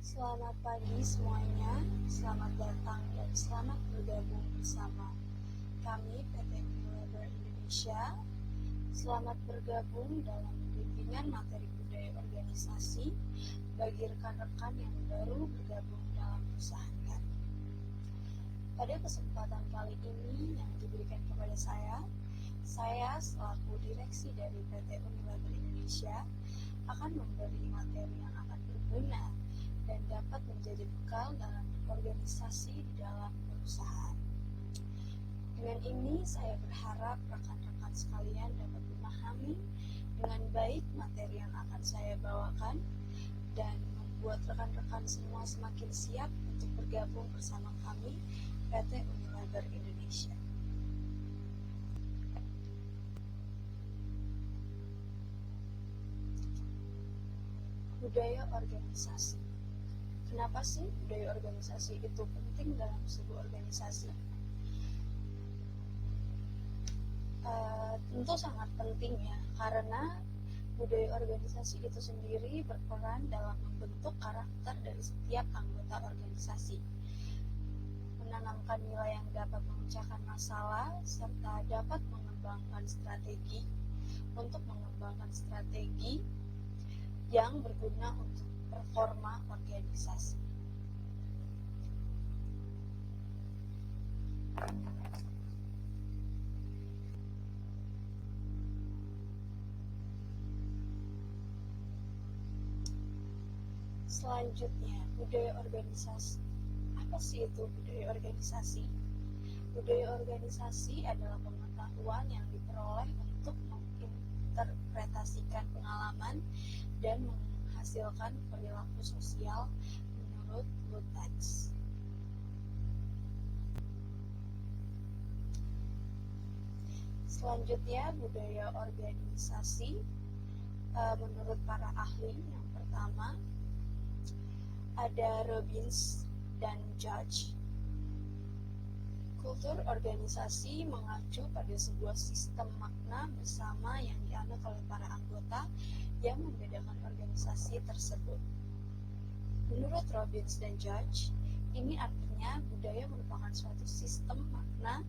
Selamat pagi semuanya, selamat datang dan selamat bergabung bersama kami PT Unilever Indonesia. Selamat bergabung dalam bimbingan materi budaya organisasi bagi rekan-rekan yang baru bergabung dalam perusahaan kami. Pada kesempatan kali ini yang diberikan kepada saya selaku direksi dari PT Unilever Indonesia akan memberi materi yang akan berguna dan dapat menjadi bekal dalam organisasi di dalam perusahaan. Dengan ini saya berharap rekan-rekan sekalian dapat memahami dengan baik materi yang akan saya bawakan dan membuat rekan-rekan semua semakin siap untuk bergabung bersama kami PT Unilever Indonesia. Budaya organisasi. Kenapa sih budaya organisasi itu penting dalam sebuah organisasi? Tentu sangat penting ya, karena budaya organisasi itu sendiri berperan dalam membentuk karakter dari setiap anggota organisasi, menanamkan nilai yang dapat memecahkan masalah, serta dapat mengembangkan strategi yang berguna untuk performa organisasi. Selanjutnya, budaya organisasi. Apa sih itu budaya organisasi? Budaya organisasi adalah pengetahuan yang diperoleh untuk menginterpretasikan pengalaman dan menghasilkan perilaku sosial menurut Lutács. Selanjutnya, budaya organisasi menurut para ahli yang pertama ada Robbins dan Judge. Kultur organisasi mengacu pada sebuah sistem makna bersama yang dianut oleh para anggota yang membedakan organisasi tersebut. Menurut Robbins dan Judge, ini artinya budaya merupakan suatu sistem makna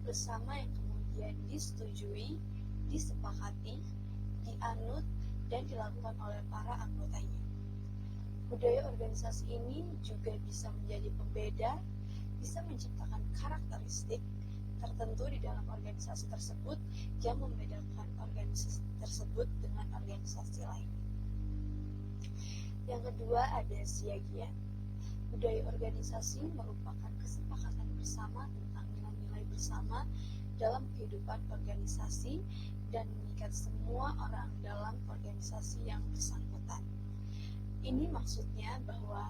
bersama yang kemudian disetujui, disepakati, dianut, dan dilakukan oleh para anggotanya. Budaya organisasi ini juga bisa menjadi pembeda, bisa menciptakan karakteristik tertentu di dalam organisasi tersebut yang membedakan organisasi tersebut dengan organisasi lain. Yang kedua ada Siagian. Budaya organisasi merupakan kesepakatan bersama tentang nilai-nilai bersama dalam kehidupan organisasi dan mengikat semua orang dalam organisasi yang bersangkutan. Ini maksudnya bahwa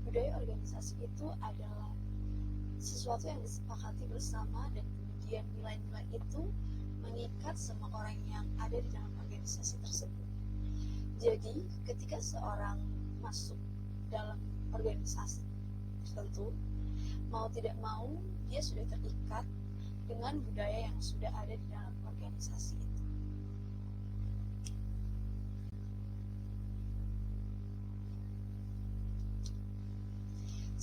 budaya organisasi itu adalah sesuatu yang disepakati bersama dan kemudian nilai-nilai itu mengikat semua orang yang ada di dalam organisasi tersebut. Jadi, ketika seorang masuk dalam organisasi tertentu, mau tidak mau, dia sudah terikat dengan budaya yang sudah ada di dalam organisasi itu.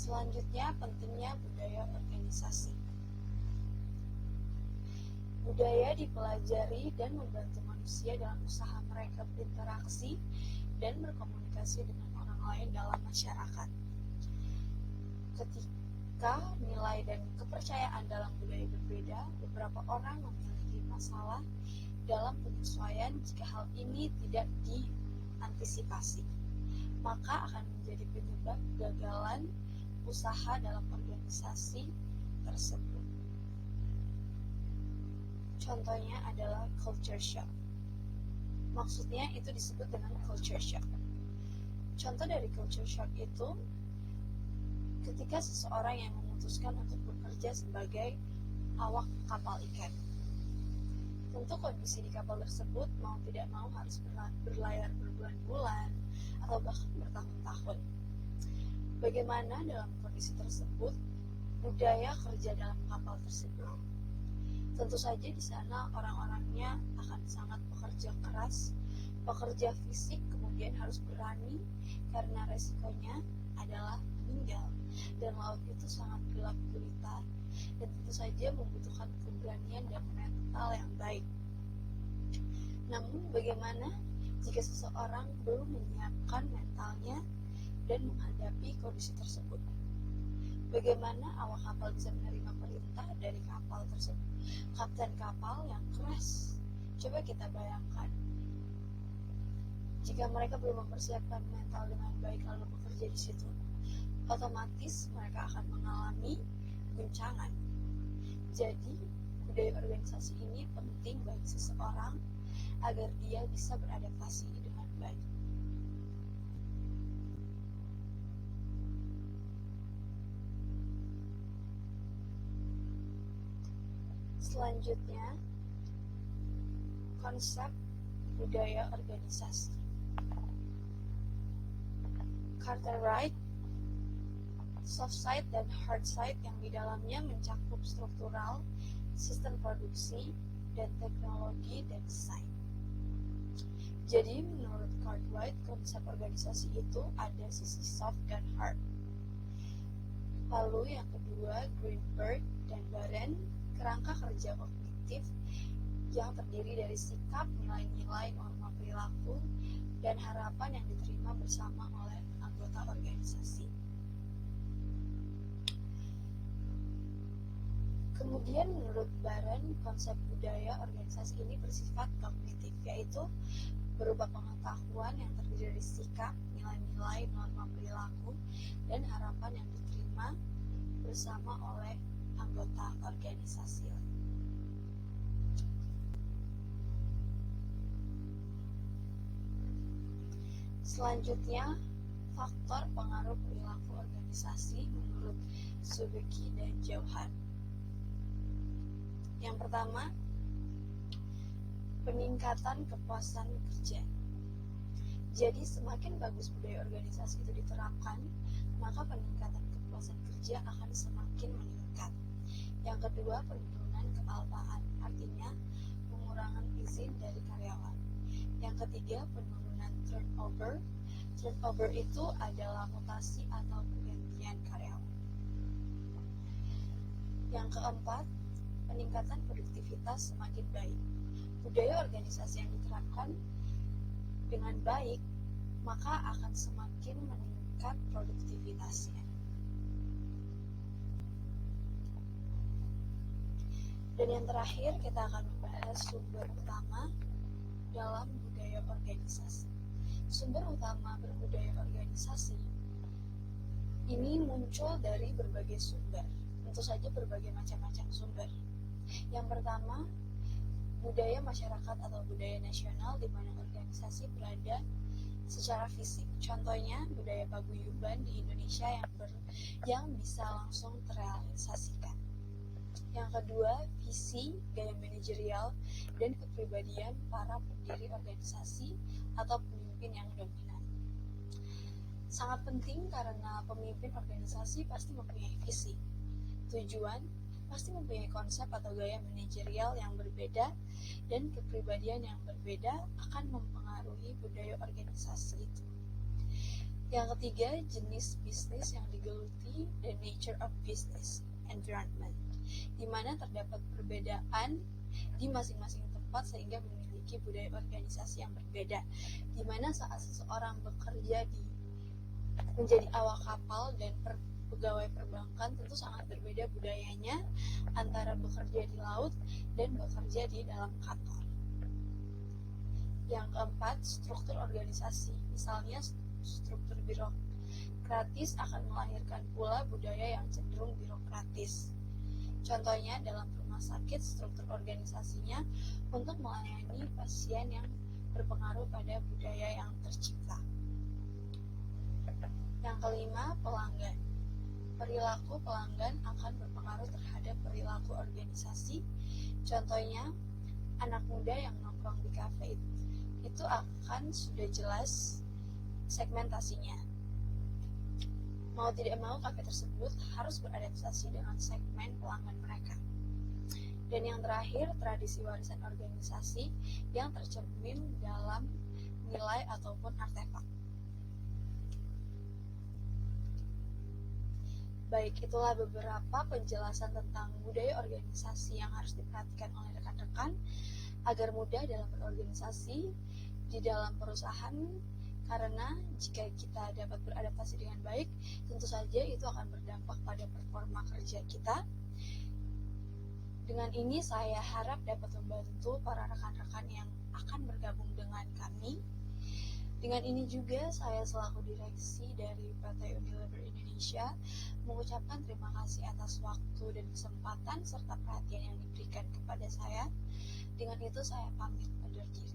Selanjutnya, pentingnya budaya organisasi. Budaya dipelajari dan membantu manusia dalam usaha mereka berinteraksi dan berkomunikasi dengan orang lain dalam masyarakat. Ketika nilai dan kepercayaan dalam budaya berbeda, beberapa orang memiliki masalah dalam penyesuaian jika hal ini tidak diantisipasi, maka akan menjadi penyebab kegagalan usaha dalam organisasi tersebut. Contohnya adalah culture shock. Maksudnya itu disebut dengan culture shock. Contoh dari culture shock itu ketika seseorang yang memutuskan untuk bekerja sebagai awak kapal ikan. Tentu kondisi di kapal tersebut mau tidak mau harus berlayar berbulan-bulan atau bahkan bertahun-tahun. Bagaimana dalam kondisi tersebut budaya kerja dalam kapal tersebut? Tentu saja di sana orang-orangnya akan sangat bekerja keras, pekerja fisik, kemudian harus berani karena resikonya adalah meninggal, dan laut itu sangat gelap gulita dan tentu saja membutuhkan keberanian dan mental yang baik. Namun bagaimana jika seseorang belum menyiapkan mentalnya dan menghadapi kondisi tersebut? Bagaimana awak kapal bisa menerima perintah dari kapal tersebut? Kapten kapal yang keras. Coba kita bayangkan, jika mereka belum mempersiapkan mental dengan baik lalu bekerja di situ, otomatis mereka akan mengalami guncangan. Jadi, budaya organisasi ini penting bagi seseorang agar dia bisa beradaptasi dengan baik. Selanjutnya, konsep budaya organisasi. Cartwright, soft side dan hard side yang di dalamnya mencakup struktural, sistem produksi, dan teknologi dan desain. Jadi menurut Cartwright, konsep organisasi itu ada sisi soft dan hard. Lalu yang kedua, Greenberg dan Baren, kerangka kerja kognitif yang terdiri dari sikap, nilai-nilai, norma perilaku, dan harapan yang diterima bersama oleh anggota organisasi. Kemudian menurut Baren, konsep budaya organisasi ini bersifat kognitif, yaitu berupa pengetahuan yang terdiri dari sikap, nilai-nilai, norma perilaku, dan harapan yang diterima bersama oleh anggota organisasi. Selanjutnya, faktor pengaruh perilaku organisasi menurut Subeki dan Jauhan. Yang pertama, peningkatan kepuasan kerja. Jadi semakin bagus budaya organisasi itu diterapkan, maka peningkatan kepuasan kerja akan semakin meningkat. Yang kedua, penurunan kealpaan, artinya pengurangan izin dari karyawan. Yang ketiga, penurunan turnover. Turnover itu adalah mutasi atau pergantian karyawan. Yang keempat, peningkatan produktivitas semakin baik. Budaya organisasi yang diterapkan dengan baik, maka akan semakin meningkat produktivitasnya. Dan yang terakhir, kita akan membahas sumber utama dalam budaya organisasi. Sumber utama berbudaya organisasi ini muncul dari berbagai sumber, tentu saja berbagai macam-macam sumber. Yang pertama, budaya masyarakat atau budaya nasional di mana organisasi berada secara fisik. Contohnya budaya paguyuban di Indonesia yang bisa langsung terrealisasikan. Yang kedua, visi, gaya manajerial, dan kepribadian para pendiri organisasi atau pemimpin yang dominan. Sangat penting karena pemimpin organisasi pasti mempunyai visi, tujuan, pasti mempunyai konsep atau gaya manajerial yang berbeda, dan kepribadian yang berbeda akan mempengaruhi budaya organisasi itu. Yang ketiga, jenis bisnis yang digeluti dan nature of business environment, di mana terdapat perbedaan di masing-masing tempat sehingga memiliki budaya organisasi yang berbeda, di mana saat seseorang bekerja menjadi awak kapal dan pegawai perbankan tentu sangat berbeda budayanya antara bekerja di laut dan bekerja di dalam kantor. Yang keempat, struktur organisasi, misalnya struktur birokratis akan melahirkan pula budaya yang cenderung birokratis. Contohnya dalam rumah sakit, struktur organisasinya untuk melayani pasien yang berpengaruh pada budaya yang tercipta. Yang kelima, pelanggan. Perilaku pelanggan akan berpengaruh terhadap perilaku organisasi. Contohnya, anak muda yang nongkrong di kafe itu akan sudah jelas segmentasinya. Mau tidak mau, kafe tersebut harus beradaptasi dengan segmen pelanggan mereka. Dan yang terakhir, tradisi warisan organisasi yang tercermin dalam nilai ataupun artefak. Baik, itulah beberapa penjelasan tentang budaya organisasi yang harus diperhatikan oleh rekan-rekan agar mudah dalam berorganisasi di dalam perusahaan, karena jika kita dapat beradaptasi dengan baik, tentu saja itu akan berdampak pada performa kerja kita. Dengan ini saya harap dapat membantu para rekan-rekan yang akan bergabung dengan kami. Dengan ini juga saya selaku direksi dari PT Unilever Indonesia mengucapkan terima kasih atas waktu dan kesempatan serta perhatian yang diberikan kepada saya. Dengan itu saya pamit undur diri.